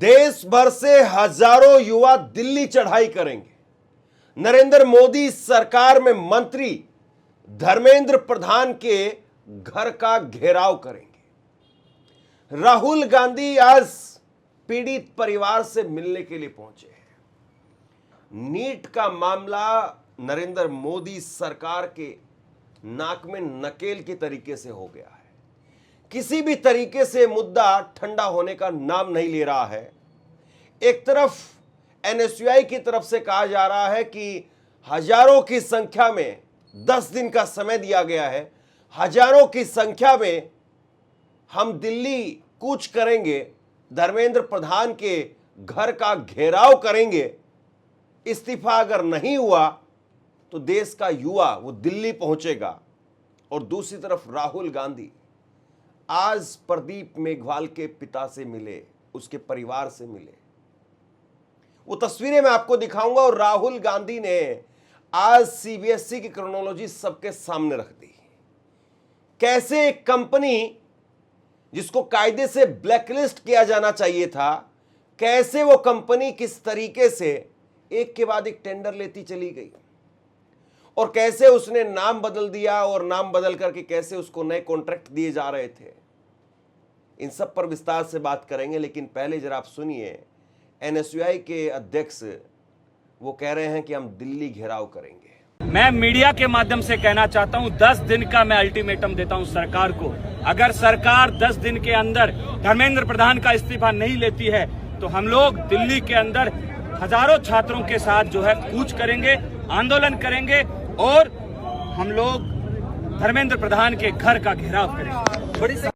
देश भर से हजारों युवा दिल्ली चढ़ाई करेंगे। नरेंद्र मोदी सरकार में मंत्री धर्मेंद्र प्रधान के घर का घेराव करेंगे। राहुल गांधी आज पीड़ित परिवार से मिलने के लिए पहुंचे हैं। नीट का मामला नरेंद्र मोदी सरकार के नाक में नकेल के तरीके से हो गया है। किसी भी तरीके से मुद्दा ठंडा होने का नाम नहीं ले रहा है। एक तरफ एनएसयूआई की तरफ से कहा जा रहा है कि हजारों की संख्या में 10 दिन का समय दिया गया है, हजारों की संख्या में हम दिल्ली कूच करेंगे, धर्मेंद्र प्रधान के घर का घेराव करेंगे। इस्तीफा अगर नहीं हुआ तो देश का युवा वो दिल्ली पहुंचेगा। और दूसरी तरफ राहुल गांधी आज प्रदीप मेघवाल के पिता से मिले, उसके परिवार से मिले। वो तस्वीरें मैं आपको दिखाऊंगा। और राहुल गांधी ने आज सीबीएसई की क्रोनोलॉजी सबके सामने रख दी। कैसे एक कंपनी जिसको कायदे से ब्लैकलिस्ट किया जाना चाहिए था, कैसे वो कंपनी किस तरीके से एक के बाद एक टेंडर लेती चली गई, और कैसे उसने नाम बदल दिया और नाम बदल करके कैसे उसको नए कॉन्ट्रैक्ट दिए जा रहे थे। इन सब पर विस्तार से बात करेंगे, लेकिन पहले जरा आप सुनिए एनएसयूआई के अध्यक्ष वो कह रहे हैं कि हम दिल्ली घेराव करेंगे। मैं मीडिया के माध्यम से कहना चाहता हूं, 10 दिन का मैं अल्टीमेटम देता हूं सरकार को। अगर सरकार 10 दिन के अंदर धर्मेंद्र प्रधान का इस्तीफा नहीं लेती है तो हम लोग दिल्ली के अंदर हजारों छात्रों के साथ जो है कूच करेंगे, आंदोलन करेंगे और हम लोग धर्मेंद्र प्रधान के घर का घेराव करेंगे।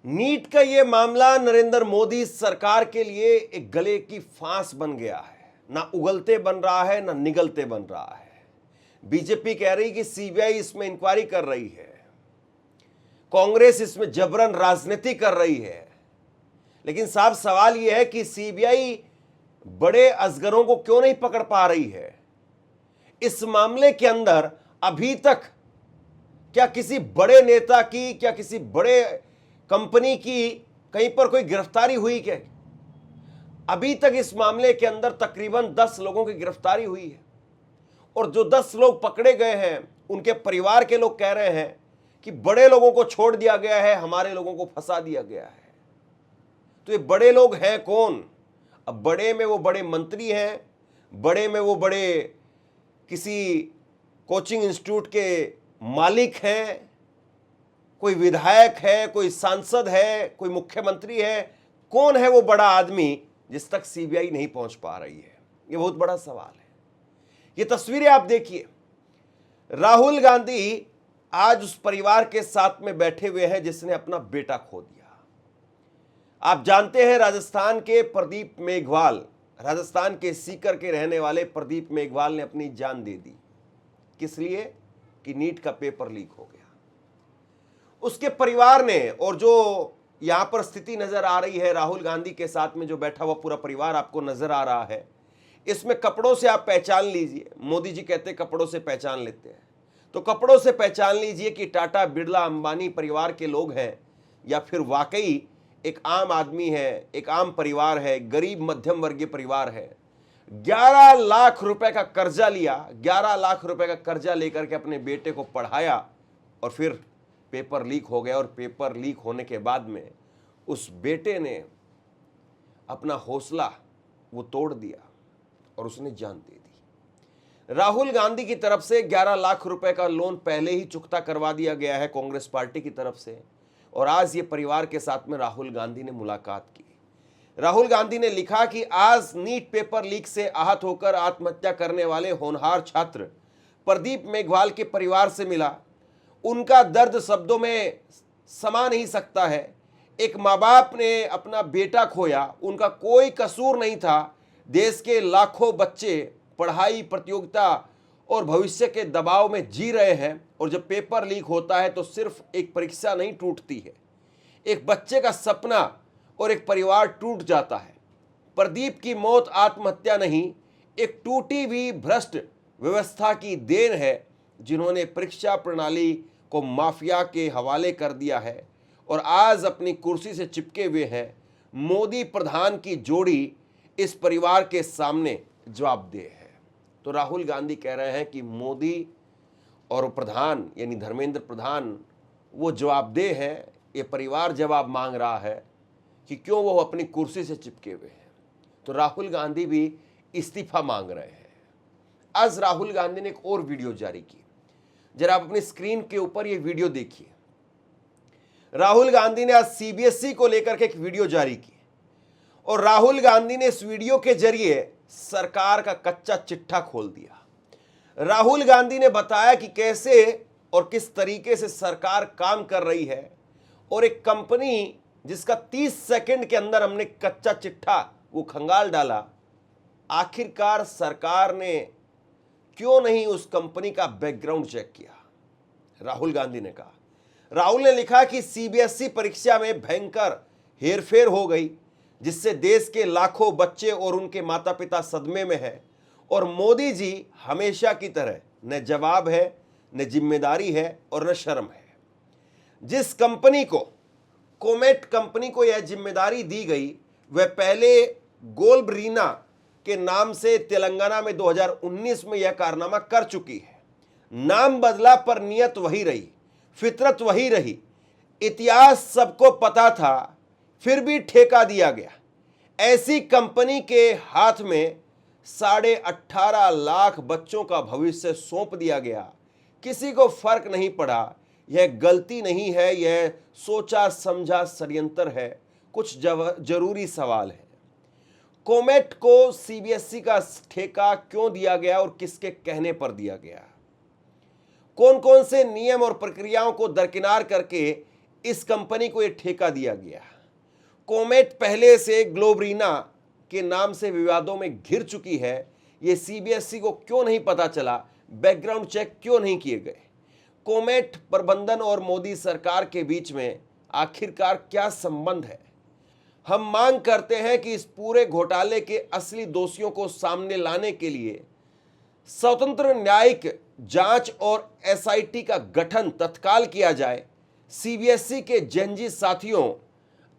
नीट का यह मामला नरेंद्र मोदी सरकार के लिए एक गले की फांस बन गया है। ना उगलते बन रहा है, ना निगलते बन रहा है। बीजेपी कह रही कि सीबीआई इसमें इंक्वायरी कर रही है, कांग्रेस इसमें जबरन राजनीति कर रही है। लेकिन साहब सवाल यह है कि सीबीआई बड़े अजगरों को क्यों नहीं पकड़ पा रही है? इस मामले के अंदर अभी तक क्या किसी बड़े नेता की, क्या किसी बड़े कंपनी की कहीं पर कोई गिरफ्तारी हुई क्या? अभी तक इस मामले के अंदर तकरीबन 10 लोगों की गिरफ्तारी हुई है। और जो 10 लोग पकड़े गए हैं उनके परिवार के लोग कह रहे हैं कि बड़े लोगों को छोड़ दिया गया है, हमारे लोगों को फंसा दिया गया है। तो ये बड़े लोग हैं कौन? अब बड़े में वो बड़े मंत्री हैं, बड़े में वो बड़े किसी कोचिंग इंस्टीट्यूट के मालिक हैं, कोई विधायक है, कोई सांसद है, कोई मुख्यमंत्री है। कौन है वो बड़ा आदमी जिस तक सीबीआई नहीं पहुंच पा रही है? ये बहुत बड़ा सवाल है। ये तस्वीरें आप देखिए। राहुल गांधी आज उस परिवार के साथ में बैठे हुए हैं जिसने अपना बेटा खो दिया। आप जानते हैं राजस्थान के प्रदीप मेघवाल, राजस्थान के सीकर के रहने वाले प्रदीप मेघवाल ने अपनी जान दे दी। किस लिए? कि नीट का पेपर लीक हो गया। उसके परिवार ने, और जो यहां पर स्थिति नजर आ रही है, राहुल गांधी के साथ में जो बैठा हुआ पूरा परिवार आपको नजर आ रहा है, इसमें कपड़ों से आप पहचान लीजिए। मोदी जी कहते हैं कपड़ों से पहचान लेते हैं, तो कपड़ों से पहचान लीजिए कि टाटा बिरला अंबानी परिवार के लोग हैं या फिर वाकई एक आम आदमी है, एक आम परिवार है, गरीब मध्यम वर्गीय परिवार है। 11 लाख रुपए का कर्जा लिया, 11 लाख रुपए का कर्जा लेकर के अपने बेटे को पढ़ाया और फिर पेपर लीक हो गया। और पेपर लीक होने के बाद में उस बेटे ने अपना हौसला वो तोड़ दिया और उसने जान दे दी। राहुल गांधी की तरफ से 11 लाख रुपए का लोन पहले ही चुकता करवा दिया गया है कांग्रेस पार्टी की तरफ से। और आज ये परिवार के साथ में राहुल गांधी ने मुलाकात की। राहुल गांधी ने लिखा कि आज नीट पेपर लीक से आहत होकर आत्महत्या करने वाले होनहार छात्र प्रदीप मेघवाल के परिवार से मिला। उनका दर्द शब्दों में समा नहीं सकता है। एक माँ बाप ने अपना बेटा खोया, उनका कोई कसूर नहीं था। देश के लाखों बच्चे पढ़ाई, प्रतियोगिता और भविष्य के दबाव में जी रहे हैं। और जब पेपर लीक होता है तो सिर्फ एक परीक्षा नहीं टूटती है, एक बच्चे का सपना और एक परिवार टूट जाता है। प्रदीप की मौत आत्महत्या नहीं, एक टूटी हुई भ्रष्ट व्यवस्था की देन है, जिन्होंने परीक्षा प्रणाली को माफिया के हवाले कर दिया है और आज अपनी कुर्सी से चिपके हुए हैं। मोदी प्रधान की जोड़ी इस परिवार के सामने जवाबदेह है। तो राहुल गांधी कह रहे हैं कि मोदी और प्रधान यानी धर्मेंद्र प्रधान वो जवाबदेह हैं। ये परिवार जवाब मांग रहा है कि क्यों वो अपनी कुर्सी से चिपके हुए हैं। तो राहुल गांधी भी इस्तीफा मांग रहे हैं। आज राहुल गांधी ने एक और वीडियो जारी की, जरा आप अपनी स्क्रीन के ऊपर ये वीडियो देखिए। राहुल गांधी ने आज सीबीएसई को लेकर के एक वीडियो जारी की और राहुल गांधी ने इस वीडियो के जरिए सरकार का कच्चा चिट्ठा खोल दिया। राहुल गांधी ने बताया कि कैसे और किस तरीके से सरकार काम कर रही है और एक कंपनी जिसका 30 सेकंड के अंदर हमने कच्चा चिट्ठा वो खंगाल डाला, आखिरकार सरकार ने क्यों नहीं उस कंपनी का बैकग्राउंड चेक किया। राहुल गांधी ने कहा, राहुल ने लिखा कि सीबीएसई परीक्षा में भयंकर हेरफेर हो गई जिससे देश के लाखों बच्चे और उनके माता पिता सदमे में हैं और मोदी जी हमेशा की तरह न जवाब है, न जिम्मेदारी है और न शर्म है। जिस कंपनी को कोमेट कंपनी को यह जिम्मेदारी दी गई वह पहले गोल्बरीना के नाम से तेलंगाना में 2019 में यह कारनामा कर चुकी है। नाम बदला पर नियत वही रही, फितरत वही रही। इतिहास सबको पता था फिर भी ठेका दिया गया। ऐसी कंपनी के हाथ में 18.5 लाख बच्चों का भविष्य सौंप दिया गया। किसी को फर्क नहीं पड़ा। यह गलती नहीं है, यह सोचा समझा षड्यंत्र है। कुछ जरूरी सवाल है। कोमेट को सीबीएसई का ठेका क्यों दिया गया और किसके कहने पर दिया गया? कौन कौन से नियम और प्रक्रियाओं को दरकिनार करके इस कंपनी को यह ठेका दिया गया? कोमेट पहले से ग्लोबरीना के नाम से विवादों में घिर चुकी है। यह सीबीएसई को क्यों नहीं पता चला? बैकग्राउंड चेक क्यों नहीं किए गए? कोमेट प्रबंधन और मोदी सरकार के बीच में आखिरकार क्या संबंध है? हम मांग करते हैं कि इस पूरे घोटाले के असली दोषियों को सामने लाने के लिए स्वतंत्र न्यायिक जांच और एसआईटी का गठन तत्काल किया जाए। सीबीएसई के जेनजी साथियों,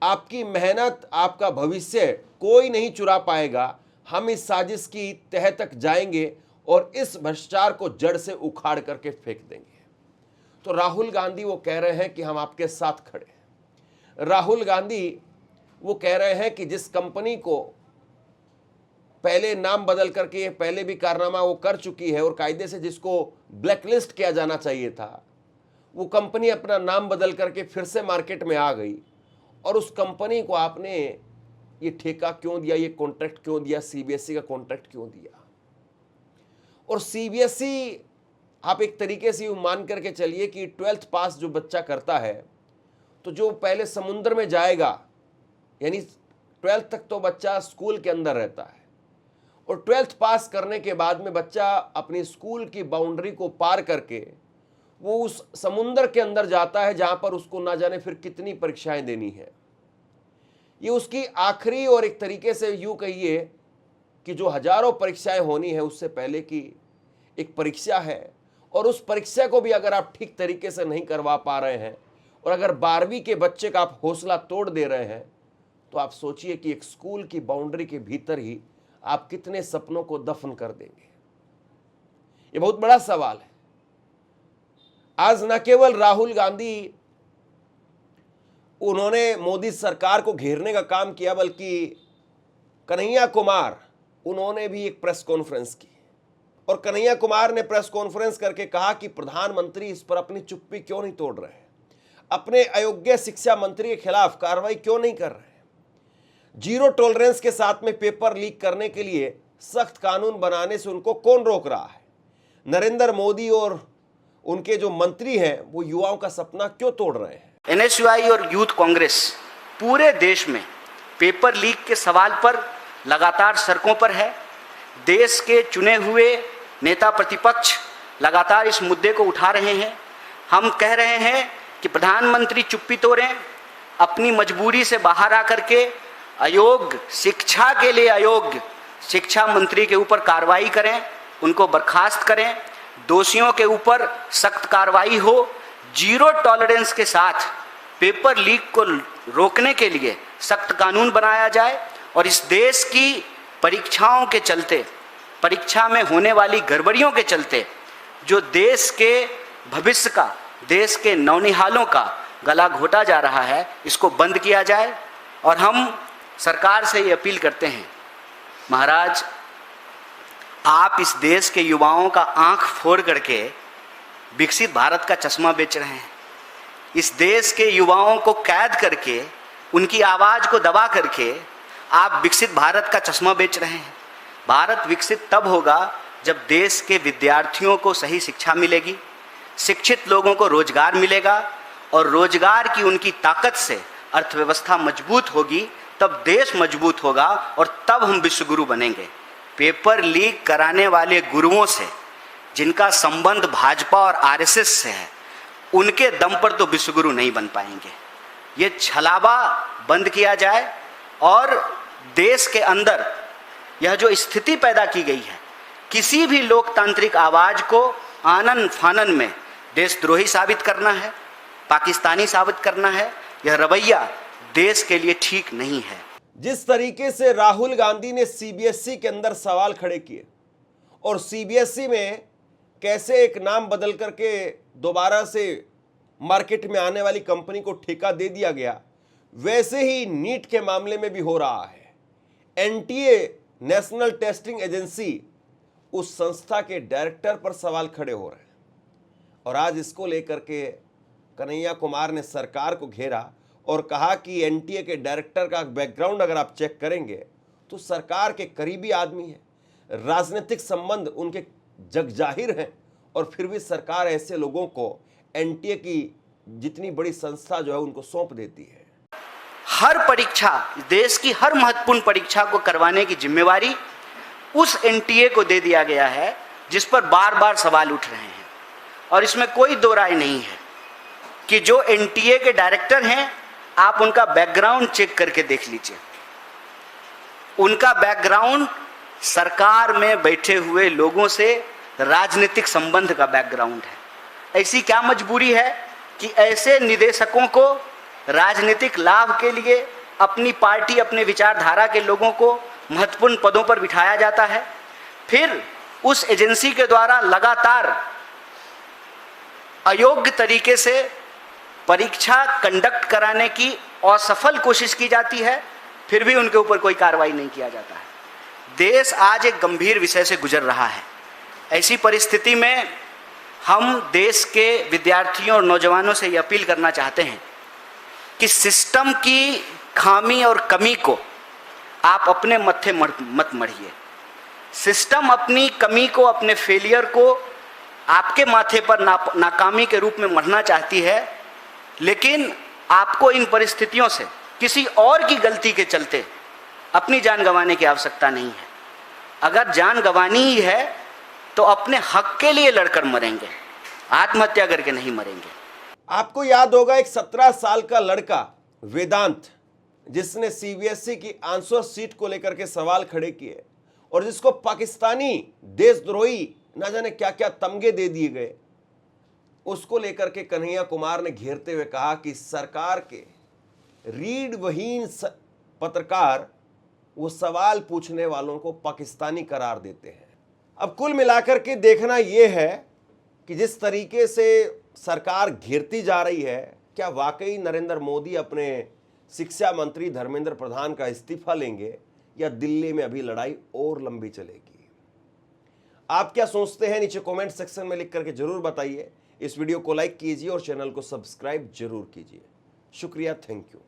आपकी मेहनत, आपका भविष्य कोई नहीं चुरा पाएगा। हम इस साजिश की तह तक जाएंगे और इस भ्रष्टाचार को जड़ से उखाड़ करके फेंक देंगे। तो राहुल गांधी वो कह रहे हैं कि हम आपके साथ खड़े हैं। राहुल गांधी वो कह रहे हैं कि जिस कंपनी को पहले नाम बदल करके ये पहले भी कारनामा वो कर चुकी है और कायदे से जिसको ब्लैकलिस्ट किया जाना चाहिए था, वो कंपनी अपना नाम बदल करके फिर से मार्केट में आ गई और उस कंपनी को आपने ये ठेका क्यों दिया, ये कॉन्ट्रैक्ट क्यों दिया, सीबीएसई का कॉन्ट्रैक्ट क्यों दिया? और सीबीएसई आप एक तरीके से यूं मान करके चलिए कि 12th पास जो बच्चा करता है तो जो पहले समुद्र में जाएगा, यानी 12th तक तो बच्चा स्कूल के अंदर रहता है और 12th पास करने के बाद में बच्चा अपनी स्कूल की बाउंड्री को पार करके वो उस समुद्र के अंदर जाता है जहां पर उसको ना जाने फिर कितनी परीक्षाएं देनी है। ये उसकी आखिरी और एक तरीके से यूं कहिए कि जो हजारों परीक्षाएं होनी है उससे पहले की एक परीक्षा है और उस परीक्षा को भी अगर आप ठीक तरीके से नहीं करवा पा रहे हैं और अगर 12वीं के बच्चे का आप हौसला तोड़ दे रहे हैं तो आप सोचिए कि एक स्कूल की बाउंड्री के भीतर ही आप कितने सपनों को दफन कर देंगे। ये बहुत बड़ा सवाल है। आज न केवल राहुल गांधी उन्होंने मोदी सरकार को घेरने का काम किया बल्कि कन्हैया कुमार उन्होंने भी एक प्रेस कॉन्फ्रेंस की और कन्हैया कुमार ने प्रेस कॉन्फ्रेंस करके कहा कि प्रधानमंत्री इस पर अपनी चुप्पी क्यों नहीं तोड़ रहे हैं, अपने अयोग्य शिक्षा मंत्री के खिलाफ कार्रवाई क्यों नहीं कर रहे हैं, जीरो टॉलरेंस के साथ में पेपर लीक करने के लिए सख्त कानून बनाने से उनको कौन रोक रहा है, नरेंद्र मोदी और उनके जो मंत्री हैं वो युवाओं का सपना क्यों तोड़ रहे हैं। एनएसयूआई और यूथ कांग्रेस पूरे देश में पेपर लीक के सवाल पर लगातार सड़कों पर है। देश के चुने हुए नेता प्रतिपक्ष लगातार इस मुद्दे को उठा रहे हैं। हम कह रहे हैं कि प्रधानमंत्री चुप्पी तोड़ें, अपनी मजबूरी से बाहर आकर के अयोग्य शिक्षा के लिए अयोग्य शिक्षा मंत्री के ऊपर कार्रवाई करें, उनको बर्खास्त करें, दोषियों के ऊपर सख्त कार्रवाई हो, जीरो टॉलरेंस के साथ पेपर लीक को रोकने के लिए सख्त कानून बनाया जाए और इस देश की परीक्षाओं के चलते, परीक्षा में होने वाली गड़बड़ियों के चलते जो देश के भविष्य का, देश के नौनिहालों का गला घोटा जा रहा है, इसको बंद किया जाए। और हम सरकार से ये अपील करते हैं, महाराज आप इस देश के युवाओं का आंख फोड़ करके विकसित भारत का चश्मा बेच रहे हैं। इस देश के युवाओं को कैद करके, उनकी आवाज़ को दबा करके आप विकसित भारत का चश्मा बेच रहे हैं। भारत विकसित तब होगा जब देश के विद्यार्थियों को सही शिक्षा मिलेगी, शिक्षित लोगों को रोजगार मिलेगा और रोजगार की उनकी ताकत से अर्थव्यवस्था मजबूत होगी, तब देश मजबूत होगा और तब हम विश्वगुरु बनेंगे। पेपर लीक कराने वाले गुरुओं से, जिनका संबंध भाजपा और आरएसएस से है, उनके दम पर तो विश्वगुरु नहीं बन पाएंगे। ये छलावा बंद किया जाए और देश के अंदर यह जो स्थिति पैदा की गई है, किसी भी लोकतांत्रिक आवाज को आनन फानन में देशद्रोही साबित करना है, पाकिस्तानी साबित करना है, यह रवैया देश के लिए ठीक नहीं है। जिस तरीके से राहुल गांधी ने सीबीएसई के अंदर सवाल खड़े किए और सीबीएसई में कैसे एक नाम बदल करके दोबारा से मार्केट में आने वाली कंपनी को ठेका दे दिया गया, वैसे ही नीट के मामले में भी हो रहा है। एनटीए, नेशनल टेस्टिंग एजेंसी, उस संस्था के डायरेक्टर पर सवाल खड़े हो रहे हैं और आज इसको लेकर के कन्हैया कुमार ने सरकार को घेरा और कहा कि एनटीए के डायरेक्टर का बैकग्राउंड अगर आप चेक करेंगे तो सरकार के करीबी आदमी है, राजनीतिक संबंध उनके जगजाहिर हैं और फिर भी सरकार ऐसे लोगों को एनटीए की जितनी बड़ी संस्था जो है उनको सौंप देती है। हर परीक्षा, देश की हर महत्वपूर्ण परीक्षा को करवाने की जिम्मेवारी उस एनटीए को दे दिया गया है जिस पर बार बार सवाल उठ रहे हैं। और इसमें कोई दो राय नहीं है कि जो एनटीए के डायरेक्टर हैं, आप उनका बैकग्राउंड चेक करके देख लीजिए। उनका बैकग्राउंड सरकार में बैठे हुए लोगों से राजनीतिक संबंध का बैकग्राउंड है। ऐसी क्या मजबूरी है कि ऐसे निदेशकों को राजनीतिक लाभ के लिए अपनी पार्टी, अपने विचारधारा के लोगों को महत्वपूर्ण पदों पर बिठाया जाता है, फिर उस एजेंसी के द्वारा लगातार अयोग्य तरीके से परीक्षा कंडक्ट कराने की असफल कोशिश की जाती है, फिर भी उनके ऊपर कोई कार्रवाई नहीं किया जाता है। देश आज एक गंभीर विषय से गुजर रहा है। ऐसी परिस्थिति में हम देश के विद्यार्थियों और नौजवानों से ये अपील करना चाहते हैं कि सिस्टम की खामी और कमी को आप अपने मत्थे मत मढ़िए। सिस्टम अपनी कमी को, अपने फेलियर को आपके माथे पर नाकामी के रूप में मढ़ना चाहती है, लेकिन आपको इन परिस्थितियों से किसी और की गलती के चलते अपनी जान गंवाने की आवश्यकता नहीं है। अगर जान गंवानी ही है तो अपने हक के लिए लड़कर मरेंगे, आत्महत्या करके नहीं मरेंगे। आपको याद होगा एक 17 साल का लड़का वेदांत, जिसने सीबीएसई की आंसर सीट को लेकर के सवाल खड़े किए और जिसको पाकिस्तानी देशद्रोही ना जाने क्या क्या तमगे दे दिए गए, उसको लेकर के कन्हैया कुमार ने घेरते हुए कहा कि सरकार के रीढ़ वहीन पत्रकार वो सवाल पूछने वालों को पाकिस्तानी करार देते हैं। अब कुल मिलाकर के देखना यह है कि जिस तरीके से सरकार घेरती जा रही है, क्या वाकई नरेंद्र मोदी अपने शिक्षा मंत्री धर्मेंद्र प्रधान का इस्तीफा लेंगे या दिल्ली में अभी लड़ाई और लंबी चलेगी? आप क्या सोचते हैं नीचे कमेंट सेक्शन में लिख करके जरूर बताइए। इस वीडियो को लाइक कीजिए और चैनल को सब्सक्राइब जरूर कीजिए। शुक्रिया, थैंक यू।